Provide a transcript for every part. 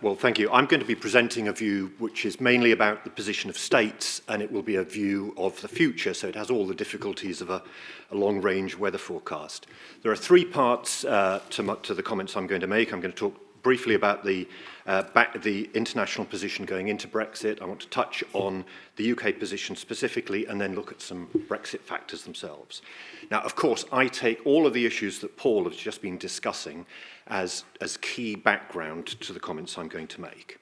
Well, thank you. I'm going to be presenting a view which is mainly about the position of states, and it will be a view of the future, so it has all the difficulties of a long-range weather forecast. There are three parts to the comments I'm going to make. I'm going to talk briefly about the international position going into Brexit. I want to touch on the UK position specifically and then look at some Brexit factors themselves. Now, of course, I take all of the issues that Paul has just been discussing as key background to the comments I'm going to make.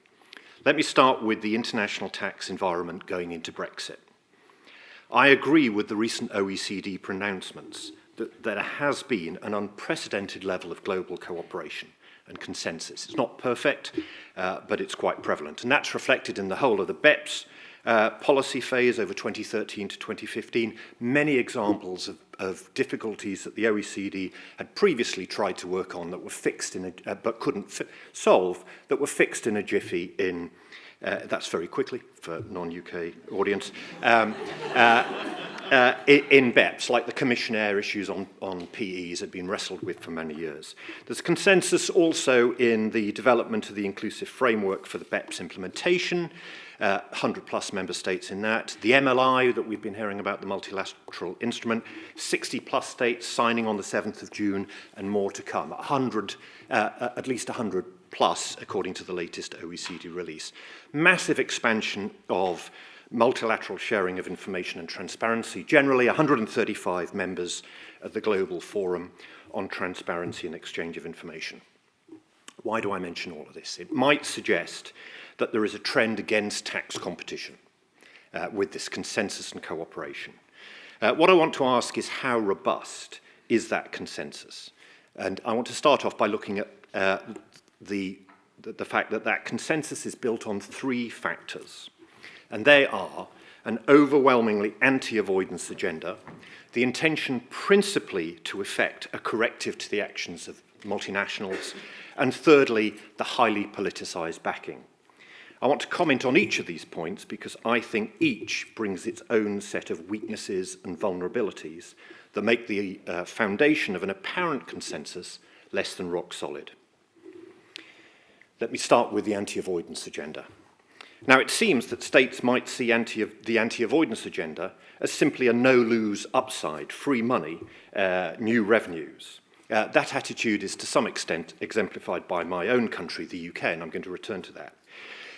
Let me start with the international tax environment going into Brexit. I agree with the recent OECD pronouncements that there has been an unprecedented level of global cooperation and consensus. It's not perfect, but it's quite prevalent. And that's reflected in the whole of the BEPS policy phase over 2013 to 2015. Many examples of difficulties that the OECD had previously tried to work on that were fixed in but couldn't solve, that were fixed in a jiffy in, that's very quickly for non-UK audience, in BEPS, like the commissionaire issues on PEs had been wrestled with for many years. There's consensus also in the development of the inclusive framework for the BEPS implementation, 100 plus member states in that. The MLI that we've been hearing about, the multilateral instrument, 60 plus states signing on the 7th of June and more to come, at least 100 plus according to the latest OECD release. Massive expansion of multilateral sharing of information and transparency, generally 135 members of the Global Forum on Transparency and Exchange of Information. Why do I mention all of this? It might suggest that there is a trend against tax competition with this consensus and cooperation. What I want to ask is how robust is that consensus? And I want to start off by looking at the fact that that consensus is built on three factors. And they are an overwhelmingly anti-avoidance agenda, the intention principally to effect a corrective to the actions of multinationals, and thirdly, the highly politicized backing. I want to comment on each of these points because I think each brings its own set of weaknesses and vulnerabilities that make the foundation of an apparent consensus less than rock solid. Let me start with the anti-avoidance agenda. Now, it seems that states might see the anti-avoidance agenda as simply a no-lose upside, free money, new revenues. That attitude is to some extent exemplified by my own country, the UK, and I'm going to return to that.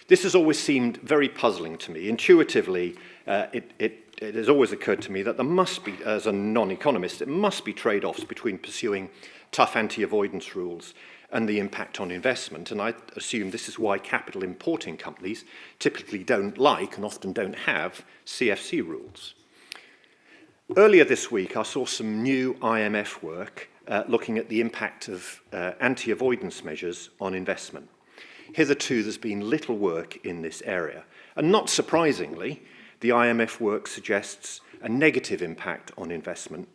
This has always seemed very puzzling to me. Intuitively, it has always occurred to me that there must be, as a non-economist, it must be trade-offs between pursuing tough anti-avoidance rules and the impact on investment, and I assume this is why capital importing companies typically don't like and often don't have CFC rules. Earlier this week, I saw some new IMF work looking at the impact of anti-avoidance measures on investment. Hitherto, there's been little work in this area, and not surprisingly, the IMF work suggests a negative impact on investment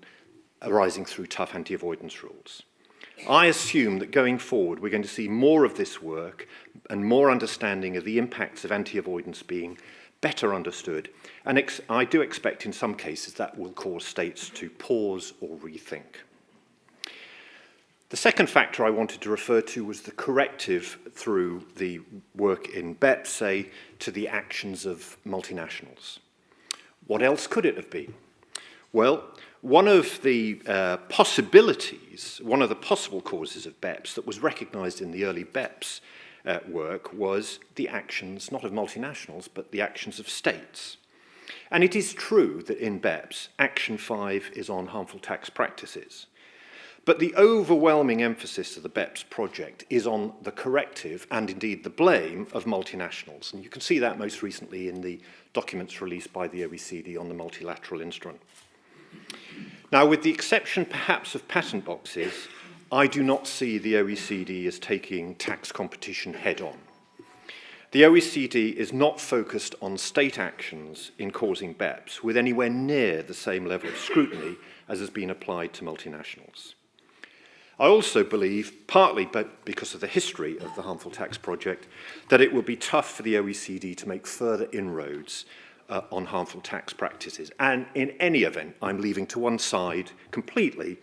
arising through tough anti-avoidance rules. I assume that going forward, we're going to see more of this work and more understanding of the impacts of anti-avoidance being better understood. And I do expect in some cases that will cause states to pause or rethink. The second factor I wanted to refer to was the corrective through the work in BEPS, say, to the actions of multinationals. What else could it have been? Well, one of the possibilities, one of the possible causes of BEPS that was recognised in the early BEPS work was the actions, not of multinationals, but the actions of states. And it is true that in BEPS, Action 5 is on harmful tax practices. But the overwhelming emphasis of the BEPS project is on the corrective and indeed the blame of multinationals. And you can see that most recently in the documents released by the OECD on the multilateral instrument. Now, with the exception perhaps of patent boxes, I do not see the OECD as taking tax competition head-on. The OECD is not focused on state actions in causing BEPS with anywhere near the same level of scrutiny as has been applied to multinationals. I also believe, partly because of the history of the harmful tax project, that it will be tough for the OECD to make further inroads on harmful tax practices. And in any event, I'm leaving to one side completely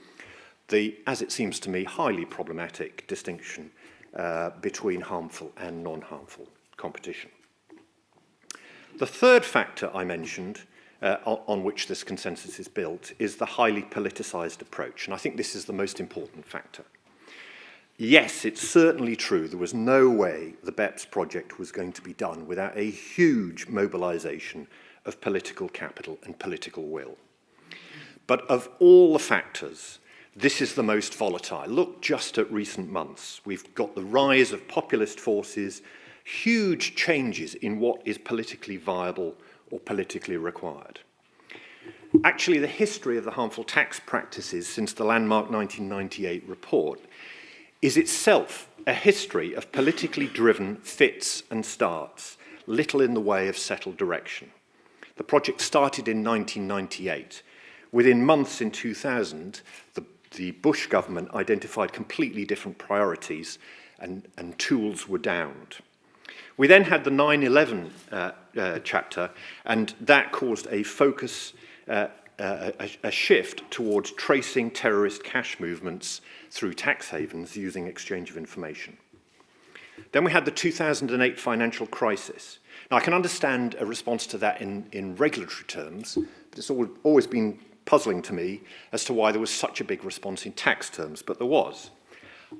the, as it seems to me, highly problematic distinction between harmful and non-harmful competition. The third factor I mentioned, on which this consensus is built, is the highly politicised approach, and I think this is the most important factor. Yes, it's certainly true there was no way the BEPS project was going to be done without a huge mobilisation of political capital and political will. But of all the factors, this is the most volatile. Look just at recent months. We've got the rise of populist forces, huge changes in what is politically viable or politically required. Actually, the history of the harmful tax practices since the landmark 1998 report is itself a history of politically driven fits and starts, little in the way of settled direction. The project started in 1998. Within months in 2000, the Bush government identified completely different priorities and tools were downed. We then had the 9/11 chapter, and that caused a focus, a shift towards tracing terrorist cash movements through tax havens using exchange of information. Then we had the 2008 financial crisis. Now, I can understand a response to that in regulatory terms, but it's always been puzzling to me as to why there was such a big response in tax terms, but there was.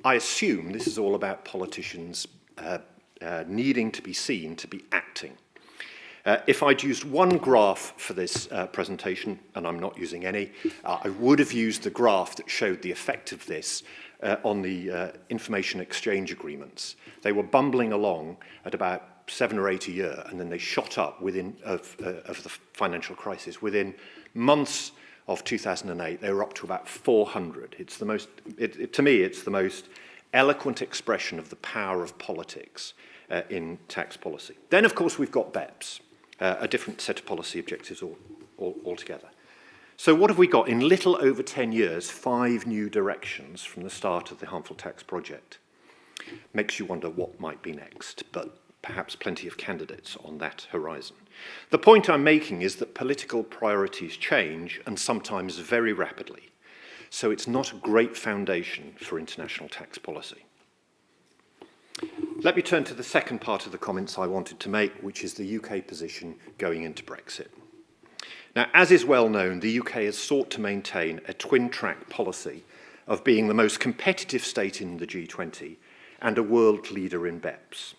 I assume this is all about politicians needing to be seen to be acting. If I'd used one graph for this presentation, and I'm not using any, I would have used the graph that showed the effect of this on the information exchange agreements. They were bumbling along at about 7 or 8 a year, and then they shot up within of the financial crisis. Within months of 2008, they were up to about 400. It's the most, to me, it's the most eloquent expression of the power of politics in tax policy. Then, of course, we've got BEPS. A different set of policy objectives altogether. So what have we got? In little over 10 years, 5 new directions from the start of the harmful tax project. Makes you wonder what might be next, but perhaps plenty of candidates on that horizon. The point I'm making is that political priorities change, and sometimes very rapidly. So it's not a great foundation for international tax policy. Let me turn to the second part of the comments I wanted to make, which is the UK position going into Brexit. Now, as is well known, the UK has sought to maintain a twin-track policy of being the most competitive state in the G20 and a world leader in BEPS.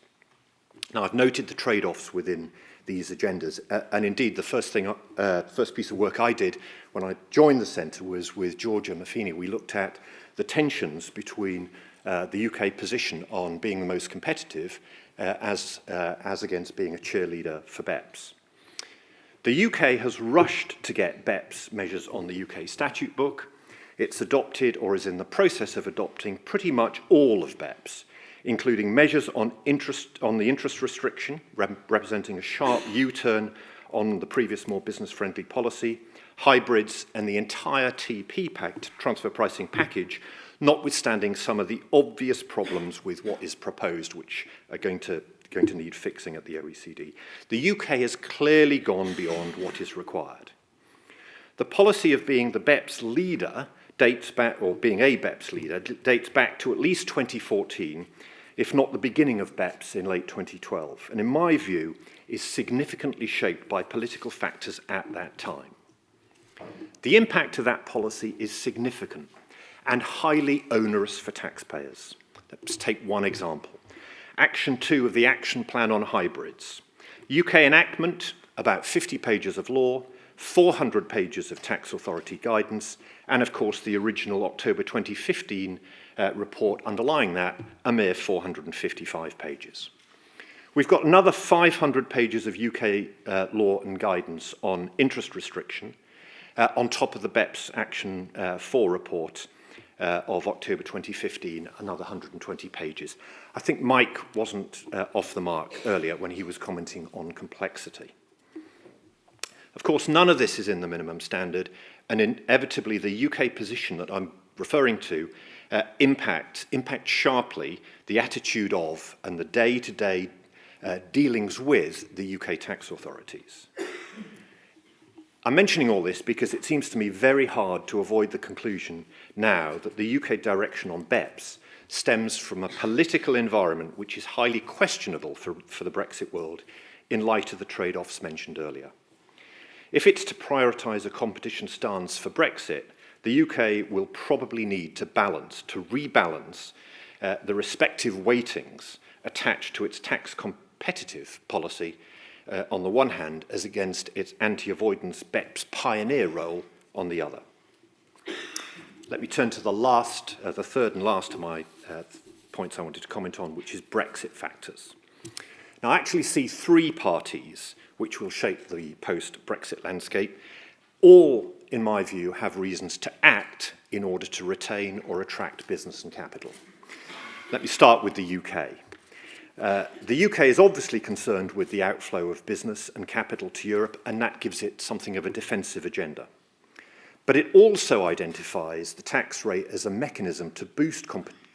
Now, I've noted the trade-offs within these agendas, and indeed the first piece of work I did when I joined the centre was with Georgia Maffini. We looked at the tensions between the UK position on being the most competitive as against being a cheerleader for BEPS. The UK has rushed to get BEPS measures on the UK statute book. It's adopted or is in the process of adopting pretty much all of BEPS, including measures on the interest restriction, representing a sharp U-turn on the previous more business-friendly policy, hybrids, and the entire TP transfer pricing package, notwithstanding some of the obvious problems with what is proposed, which are going to need fixing at the OECD. The UK has clearly gone beyond what is required. The policy of being the BEPS leader dates back, or being a BEPS leader, dates back to at least 2014, if not the beginning of BEPS in late 2012, and in my view, is significantly shaped by political factors at that time. The impact of that policy is significant and highly onerous for taxpayers. Let's take one example. Action 2 of the Action Plan on Hybrids. UK enactment, about 50 pages of law, 400 pages of tax authority guidance, and of course the original October 2015 report underlying that, a mere 455 pages. We've got another 500 pages of UK law and guidance on interest restriction, on top of the BEPS Action 4 report of October 2015, another 120 pages. I think Mike wasn't off the mark earlier when he was commenting on complexity. Of course, none of this is in the minimum standard, and inevitably the UK position that I'm referring to impacts sharply the attitude of and the day-to-day dealings with the UK tax authorities. I'm mentioning all this because it seems to me very hard to avoid the conclusion now that the UK direction on BEPS stems from a political environment which is highly questionable for the Brexit world in light of the trade-offs mentioned earlier. If it's to prioritise a competition stance for Brexit, the UK will probably need to rebalance the respective weightings attached to its tax competitive policy on the one hand, as against its anti-avoidance BEPS pioneer role on the other. Let me turn to the third and last of my points I wanted to comment on, which is Brexit factors. Now, I actually see three parties which will shape the post-Brexit landscape. All, in my view, have reasons to act in order to retain or attract business and capital. Let me start with the UK. The UK is obviously concerned with the outflow of business and capital to Europe, and that gives it something of a defensive agenda. But it also identifies the tax rate as a mechanism to boost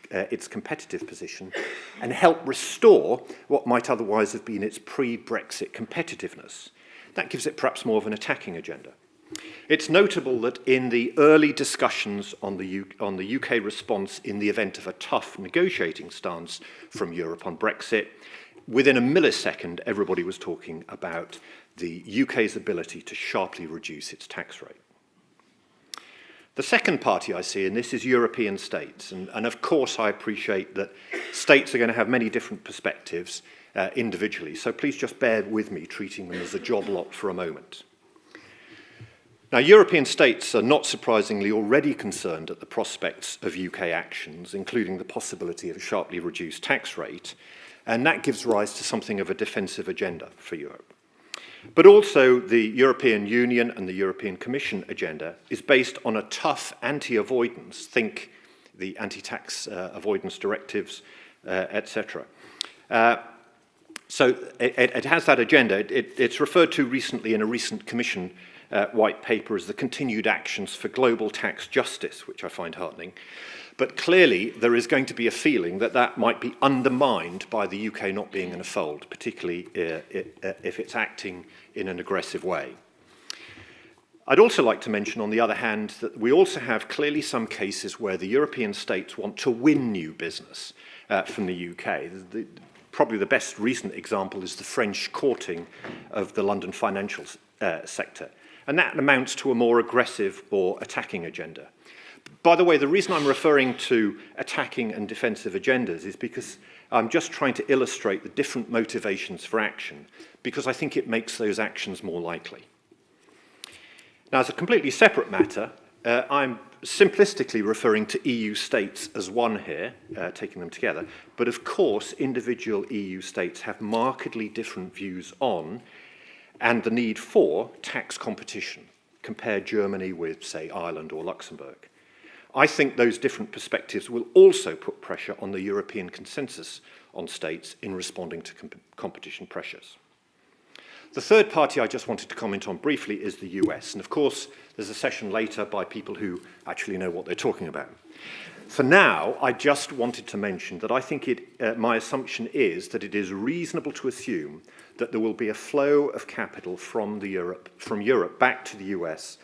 its competitive position and help restore what might otherwise have been its pre-Brexit competitiveness. That gives it perhaps more of an attacking agenda. It's notable that in the early discussions on the UK response in the event of a tough negotiating stance from Europe on Brexit, within a millisecond, everybody was talking about the UK's ability to sharply reduce its tax rate. The second party I see in this is European states, and of course I appreciate that states are going to have many different perspectives individually, so please just bear with me treating them as a job lot for a moment. Now, European states are not surprisingly already concerned at the prospects of UK actions, including the possibility of a sharply reduced tax rate, and that gives rise to something of a defensive agenda for Europe. But also the European Union and the European Commission agenda is based on a tough anti-avoidance, think the anti-tax avoidance directives, etc. So it has that agenda. It's referred to recently in a recent Commission white paper as the continued actions for global tax justice, which I find heartening. But clearly there is going to be a feeling that that might be undermined by the UK not being in a fold, particularly if it's acting in an aggressive way. I'd also like to mention, on the other hand, that we also have clearly some cases where the European states want to win new business from the UK. Probably the best recent example is the French courting of the London financial sector. And that amounts to a more aggressive or attacking agenda. By the way, the reason I'm referring to attacking and defensive agendas is because I'm just trying to illustrate the different motivations for action, because I think it makes those actions more likely. Now, as a completely separate matter, I'm simplistically referring to EU states as one here, taking them together, but of course individual EU states have markedly different views on and the need for tax competition. Compare Germany with, say, Ireland or Luxembourg. I think those different perspectives will also put pressure on the European consensus on states in responding to competition pressures. The third party I just wanted to comment on briefly is the US, and of course there's a session later by people who actually know what they're talking about. For now, I just wanted to mention that I think my assumption is that it is reasonable to assume that there will be a flow of capital from Europe back to the US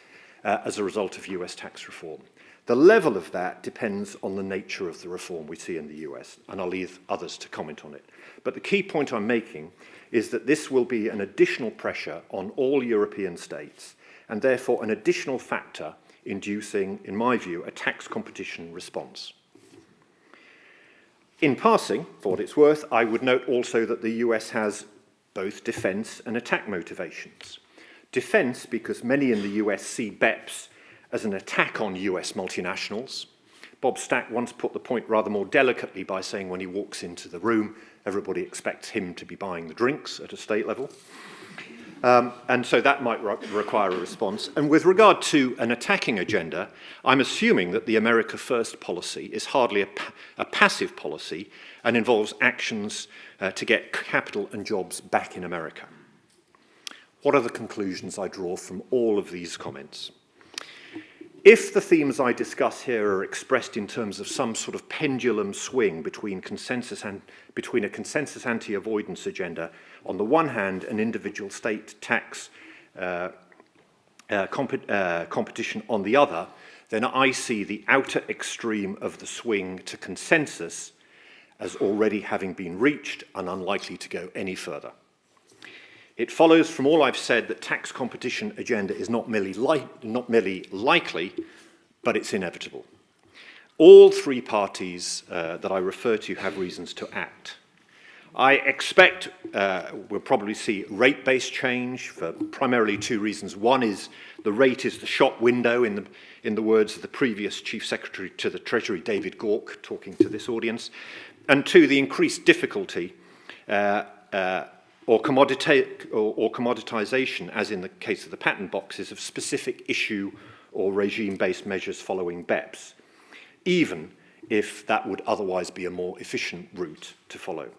as a result of US tax reform. The level of that depends on the nature of the reform we see in the US, and I'll leave others to comment on it. But the key point I'm making is that this will be an additional pressure on all European states, and therefore an additional factor inducing, in my view, a tax competition response. In passing, for what it's worth, I would note also that the US has both defence and attack motivations. Defence, because many in the US see BEPS as an attack on US multinationals. Bob Stack once put the point rather more delicately by saying when he walks into the room, everybody expects him to be buying the drinks at a state level. And so that might require a response. And with regard to an attacking agenda, I'm assuming that the America First policy is hardly a passive policy and involves actions to get capital and jobs back in America. What are the conclusions I draw from all of these comments? If the themes I discuss here are expressed in terms of some sort of pendulum swing between a consensus anti-avoidance agenda on the one hand and individual state tax competition on the other, then I see the outer extreme of the swing to consensus as already having been reached and unlikely to go any further. It follows from all I've said that tax competition agenda is not merely likely, but it's inevitable. All three parties that I refer to have reasons to act. I expect we'll probably see rate-based change for primarily two reasons. One is the rate is the shop window, in the words of the previous Chief Secretary to the Treasury, David Gauke, talking to this audience. And two, the increased difficulty or commoditization, as in the case of the patent boxes, of specific issue or regime-based measures following BEPS, even if that would otherwise be a more efficient route to follow.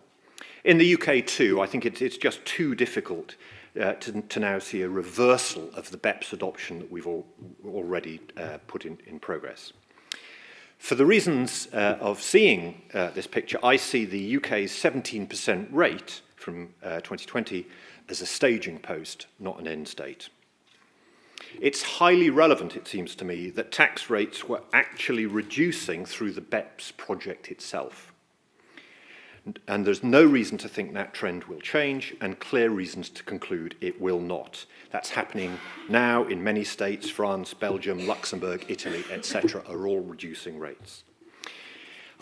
In the UK too, I think it's just too difficult to now see a reversal of the BEPS adoption that we've already put in progress. For the reasons of seeing this picture, I see the UK's 17% rate from 2020 as a staging post, not an end state. It's highly relevant, it seems to me, that tax rates were actually reducing through the BEPS project itself. And there's no reason to think that trend will change, and clear reasons to conclude it will not. That's happening now in many states. France, Belgium, Luxembourg, Italy, etc. are all reducing rates.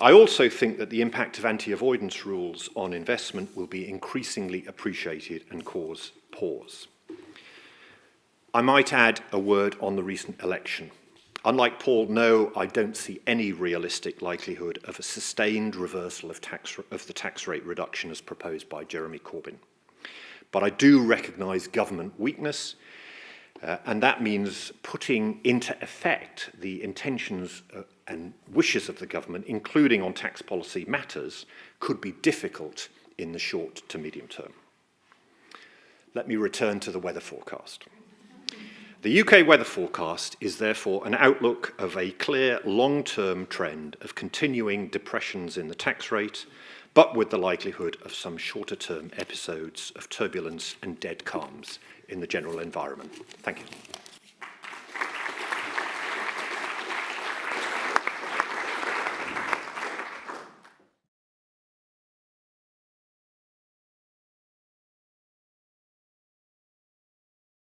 I also think that the impact of anti-avoidance rules on investment will be increasingly appreciated and cause pause. I might add a word on the recent election. Unlike Paul, no, I don't see any realistic likelihood of a sustained reversal of the tax rate reduction as proposed by Jeremy Corbyn. But I do recognise government weakness, and that means putting into effect the intentions and wishes of the government, including on tax policy matters, could be difficult in the short to medium term. Let me return to the weather forecast. The UK weather forecast is therefore an outlook of a clear long-term trend of continuing depressions in the tax rate, but with the likelihood of some shorter-term episodes of turbulence and dead calms in the general environment. Thank you.